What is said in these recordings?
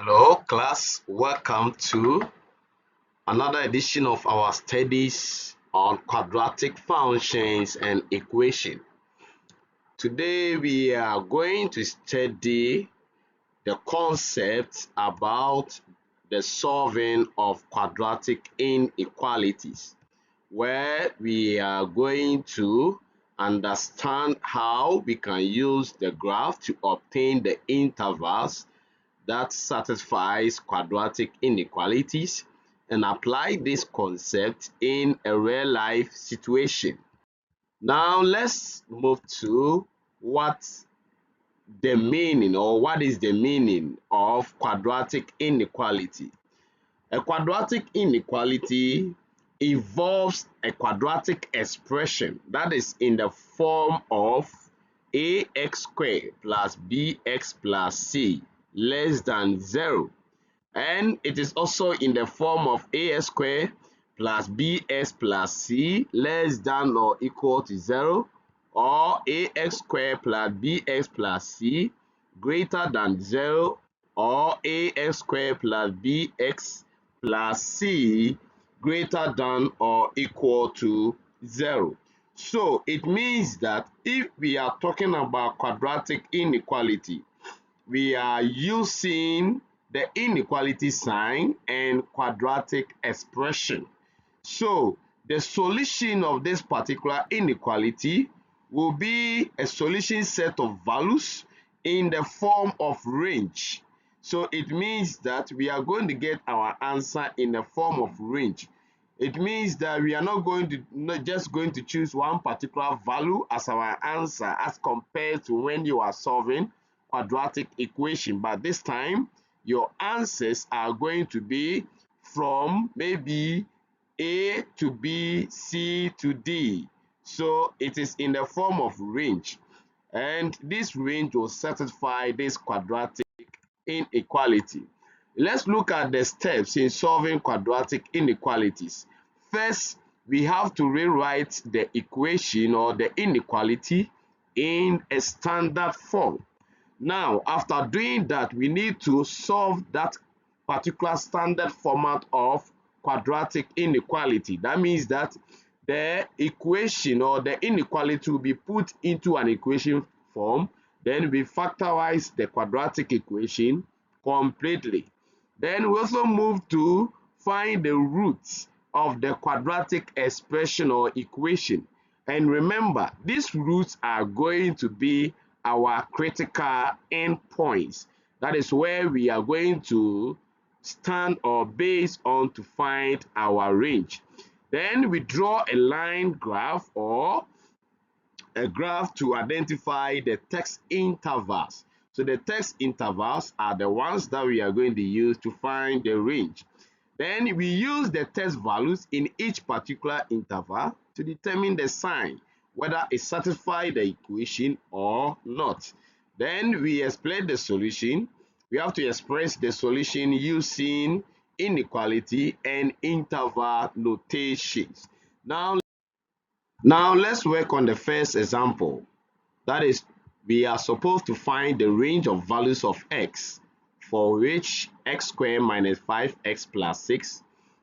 Hello, class. Welcome to another edition of our studies on quadratic functions and equation. Today, we are going to study the concept about the solving of quadratic inequalities, where we are going to understand how we can use the graph to obtain the intervals that satisfies quadratic inequalities and apply this concept in a real life situation. Now let's move to what what is the meaning of quadratic inequality. A quadratic inequality involves a quadratic expression that is in the form of ax squared plus bx plus c less than 0, and it is also in the form of ax squared plus bx plus c less than or equal to 0, or ax squared plus bx plus c greater than 0, or ax squared plus bx plus c greater than or equal to 0. So it means that if we are talking about quadratic inequality, we are using the inequality sign and quadratic expression. So the solution of this particular inequality will be a solution set of values in the form of range. So it means that we are going to get our answer in the form of range. It means that we are not just going to choose one particular value as our answer as compared to when you are solving quadratic equation, but this time your answers are going to be from maybe A to B, C to D. So it is in the form of range, and this range will satisfy this quadratic inequality. Let's look at the steps in solving quadratic inequalities. First, we have to rewrite the equation or the inequality in a standard form. Now, after doing that, we need to solve that particular standard format of quadratic inequality. That means that the equation or the inequality will be put into an equation form. Then we factorize the quadratic equation completely. Then we also move to find the roots of the quadratic expression or equation. And remember, these roots are going to be our critical endpoints. That is where we are going to stand or base on to find our range. Then we draw a line graph or a graph to identify the text intervals. So the text intervals are the ones that we are going to use to find the range. Then we use the test values in each particular interval to determine the sign, whether it satisfies the equation or not. Then we explain the solution. We have to express the solution using inequality and interval notations. Now let's work on the first example. That is, we are supposed to find the range of values of x, for which x squared minus 5x plus 6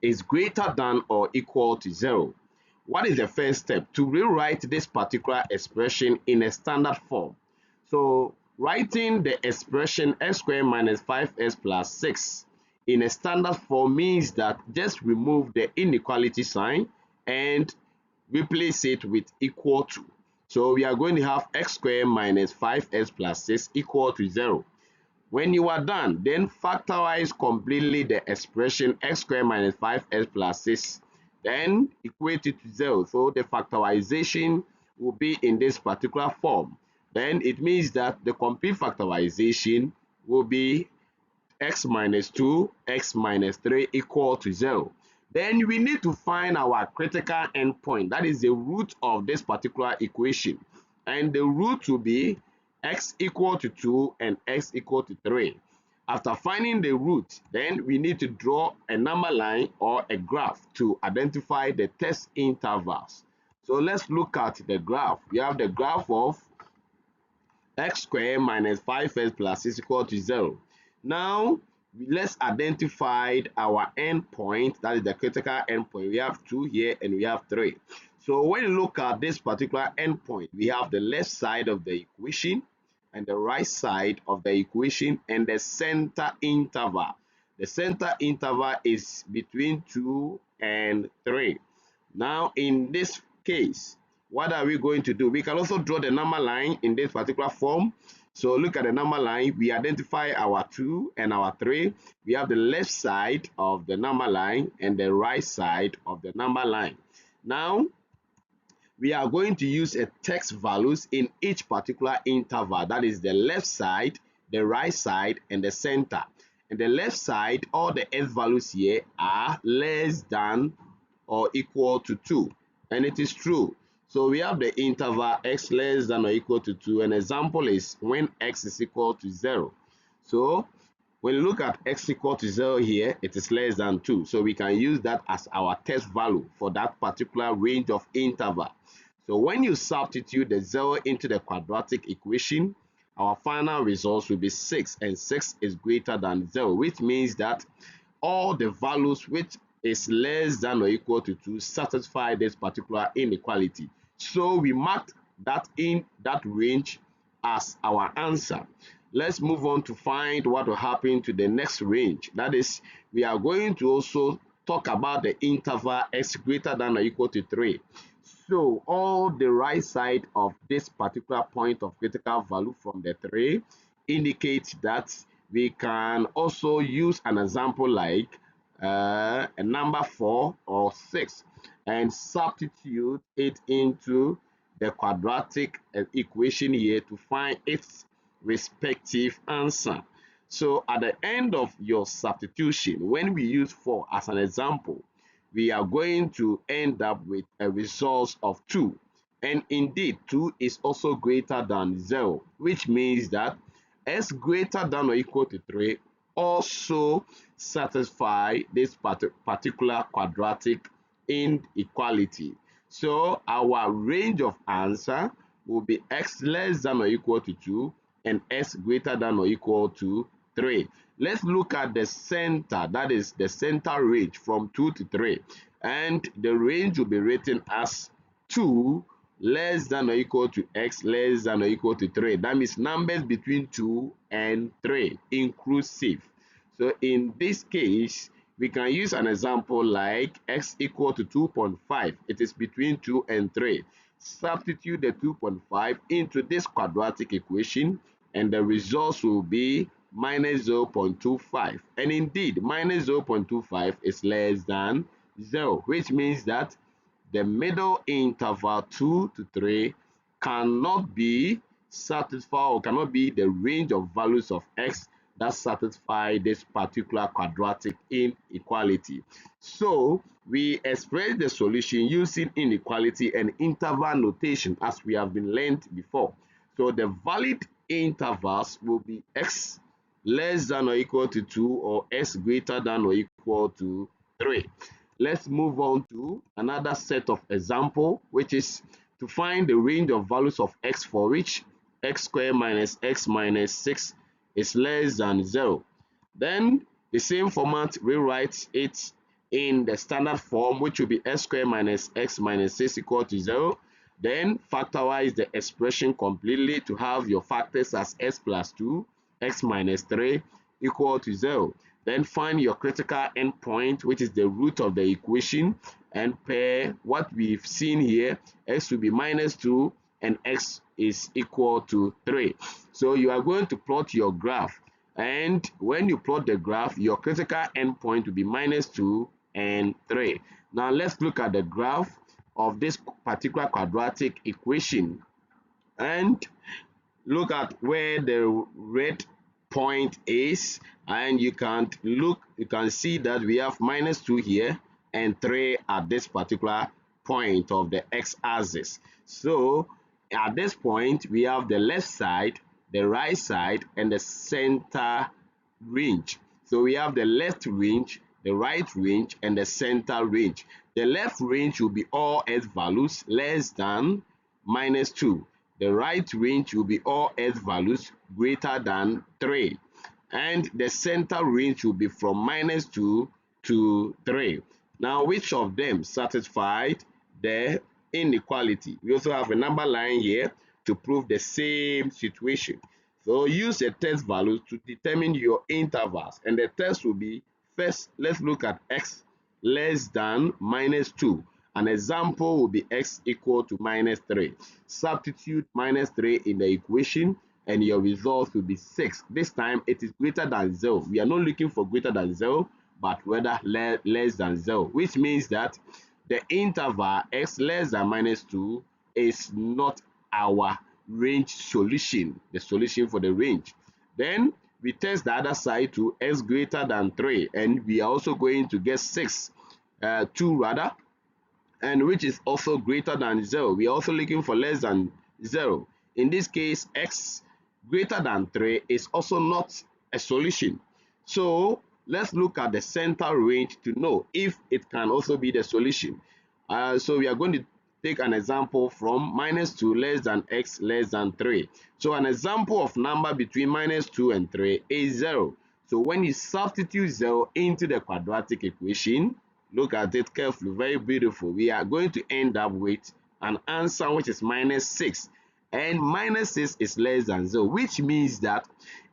is greater than or equal to 0. What is the first step? To rewrite this particular expression in a standard form. So writing the expression x squared minus 5x plus 6 in a standard form means that just remove the inequality sign and replace it with equal to. So we are going to have x squared minus 5x plus 6 equal to 0. When you are done, then factorize completely the expression x squared minus 5x plus 6. Then equate it to 0. So the factorization will be in this particular form. Then it means that the complete factorization will be x minus 2, x minus 3 equal to 0. Then we need to find our critical endpoint, that is the root of this particular equation. And the root will be x equal to 2 and x equal to 3. After finding the root, then we need to draw a number line or a graph to identify the test intervals. So let's look at the graph. We have the graph of x squared minus 5x plus 6 equal to 0. Now, let's identify our endpoint, that is the critical endpoint. We have 2 here and we have 3. So when you look at this particular endpoint, we have the left side of the equation and the right side of the equation and the center interval. The center interval is between 2 and 3. Now in this case, what are we going to do? We can also draw the number line in this particular form. So look at the number line. We identify our 2 and our 3. We have the left side of the number line and the right side of the number line. Now we are going to use a text values in each particular interval. That is the left side, the right side, and the center. And the left side, all the s values here are less than or equal to 2. And it is true. So we have the interval x less than or equal to 2. An example is when x is equal to 0. So when you look at x equal to 0 here, it is less than 2. So we can use that as our test value for that particular range of interval. So when you substitute the 0 into the quadratic equation, our final results will be 6, and 6 is greater than 0, which means that all the values which is less than or equal to 2 satisfy this particular inequality. So we marked that in that range as our answer. Let's move on to find what will happen to the next range. That is, we are going to also talk about the interval x greater than or equal to 3. So all the right side of this particular point of critical value from the 3 indicates that we can also use an example like a number 4 or 6 and substitute it into the quadratic equation here to find its respective answer. So at the end of your substitution, when we use 4 as an example, we are going to end up with a result of 2. And indeed, 2 is also greater than 0, which means that s greater than or equal to 3 also satisfy this particular quadratic inequality. So our range of answer will be x less than or equal to 2 and s greater than or equal to 3. Let's look at the center, that is the center range from 2 to 3. And the range will be written as 2 less than or equal to x less than or equal to 3. That means numbers between 2 and 3 inclusive. So in this case, we can use an example like x equal to 2.5. It is between 2 and 3. Substitute the 2.5 into this quadratic equation and the results will be minus 0.25. And indeed, minus 0.25 is less than 0, which means that the middle interval 2 to 3 cannot be satisfied or cannot be the range of values of x that satisfy this particular quadratic inequality. So we express the solution using inequality and interval notation as we have been learned before. So the valid intervals will be x less than or equal to 2 or s greater than or equal to 3. Let's move on to another set of example, which is to find the range of values of x for which x squared minus x minus 6 is less than 0. Then the same format rewrites it in the standard form, which will be x squared minus x minus 6 equal to 0. Then factorize the expression completely to have your factors as s plus 2, x minus 3 equal to 0. Then find your critical endpoint, which is the root of the equation, and pair what we've seen here, x will be minus 2 and x is equal to 3. So you are going to plot your graph, and when you plot the graph, your critical endpoint will be minus 2 and 3. Now let's look at the graph of this particular quadratic equation and look at where the red point is, and you can see that we have minus 2 here and 3 at this particular point of the x-axis. So at this point we have the left side, the right side, and the center range. So we have the left range, the right range, and the center range. The left range will be all s values less than minus 2. The right range will be all s values greater than 3. and the center range will be from -2 to 3. Now, which of them satisfied the inequality? We also have a number line here to prove the same situation. So use a test value to determine your intervals, and the test will be, first let's look at x less than -2. An example will be x equal to -3. Substitute -3 in the equation and your result will be 6. This time it is greater than 0. We are not looking for greater than 0, but rather less than 0, which means that the interval x less than -2 is not our range solution, the solution for the range. Then we test the other side to x greater than 3, and we are also going to get 2 rather, and which is also greater than 0. We are also looking for less than 0. In this case, x greater than 3 is also not a solution. So let's look at the center range to know if it can also be the solution. So we are going to take an example from -2 less than x less than 3. So an example of number between -2 and 3 is 0. So when you substitute 0 into the quadratic equation, look at it carefully, very beautiful, we are going to end up with an answer which is -6, and -6 is less than 0, which means that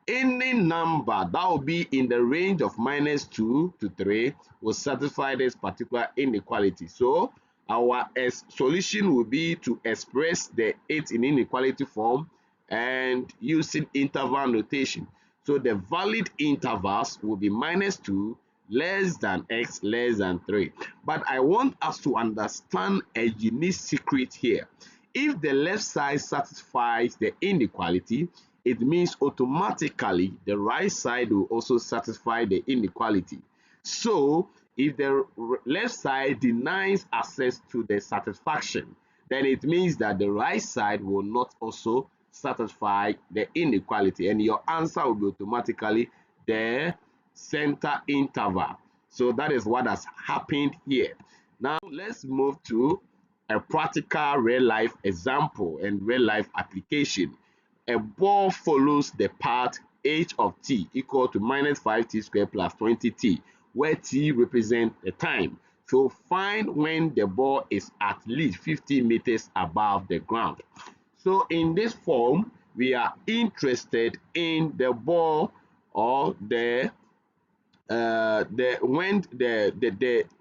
any number that will be in the range of -2 to 3 will satisfy this particular inequality. So our solution will be to express it in inequality form and using interval notation. So the valid intervals will be -2 less than x less than 3. But I want us to understand a unique secret here. If the left side satisfies the inequality, it means automatically the right side will also satisfy the inequality. So if the left side denies access to the satisfaction, then it means that the right side will not also satisfy the inequality, and your answer will be automatically the center interval. So that is what has happened here. Now let's move to a practical real life example and real life application. A ball follows the path h of t equal to -5t squared plus 20t, where t represents the time. So find when the ball is at least 50 meters above the ground. So in this form, we are interested in the ball, or the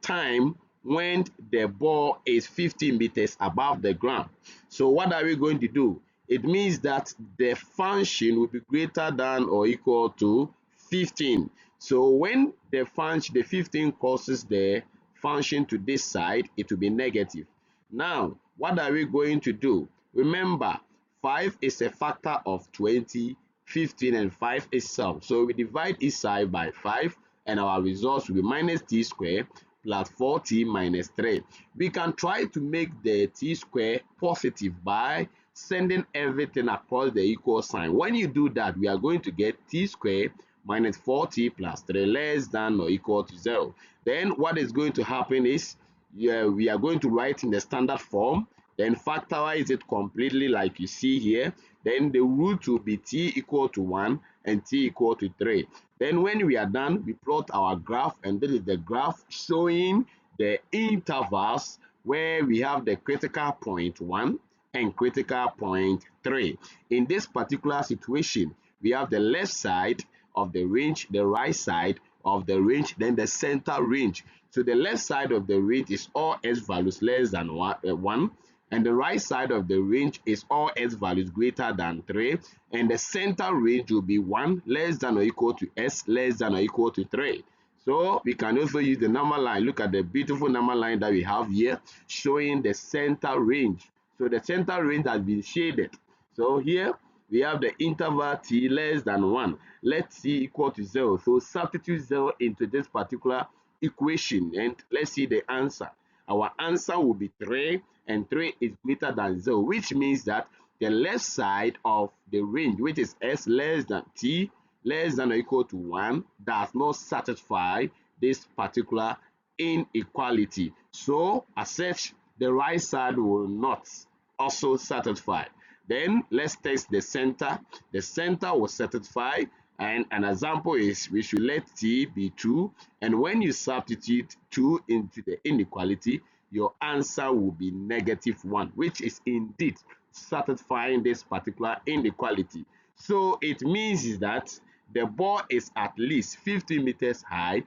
time when the ball is 50 meters above the ground. So what are we going to do? It means that the function will be greater than or equal to 15. So when the 15 causes the function to this side, it will be negative. Now, what are we going to do? Remember, 5 is a factor of 20, 15 and 5 is sum. So we divide each side by 5, and our results will be -t squared plus 4t minus 3. We can try to make the t square positive by sending everything across the equal sign. When you do that, we are going to get t squared minus 4t plus 3 less than or equal to 0. Then what is going to happen is, we are going to write in the standard form, then factorize it completely like you see here. Then the root will be t equal to 1 and t equal to 3. Then when we are done, we plot our graph, and this is the graph showing the intervals where we have the critical point 1 and critical point 3. In this particular situation, we have the left side of the range, the right side of the range, then the center range. So the left side of the range is all s values less than 1, and the right side of the range is all s values greater than 3, and the center range will be 1 less than or equal to s less than or equal to 3. So we can also use the number line. Look at the beautiful number line that we have here showing the center range. So the center range has been shaded. So here we have the interval t less than 1. Let t equal to 0. So substitute 0 into this particular equation, and let's see the answer. Our answer will be 3, and 3 is greater than 0, which means that the left side of the range, which is s less than t less than or equal to 1, does not satisfy this particular inequality. So as such, the right side will not also satisfy. Then let's test the center. The center will satisfy, And an example is we should let t be 2, and when you substitute 2 into the inequality, your answer will be -1, which is indeed satisfying this particular inequality. So it means is that the ball is at least 50 meters high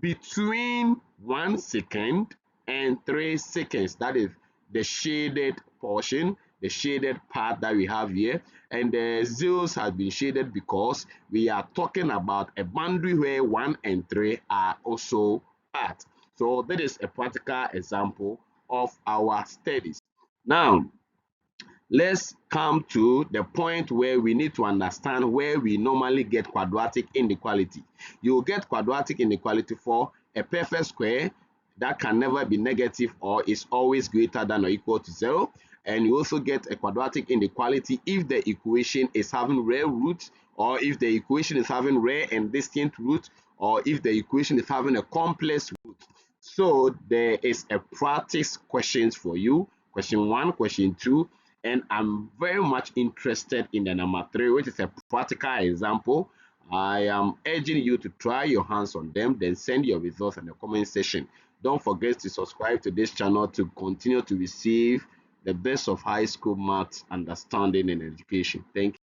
between 1 second and 3 seconds. That is the shaded portion, the shaded part that we have here. And the zeros have been shaded because we are talking about a boundary where 1 and 3 are also part. So that is a practical example of our studies. Now, let's come to the point where we need to understand where we normally get quadratic inequality. You will get quadratic inequality for a perfect square that can never be negative or is always greater than or equal to 0. And you also get a quadratic inequality if the equation is having real roots, or if the equation is having rare and distinct roots, or if the equation is having a complex root. So there is a practice questions for you, question 1, question 2, and I'm very much interested in the number 3, which is a practical example. I am urging you to try your hands on them, then send your results in the comment section. Don't forget to subscribe to this channel to continue to receive the best of high school maths understanding and education. Thank you.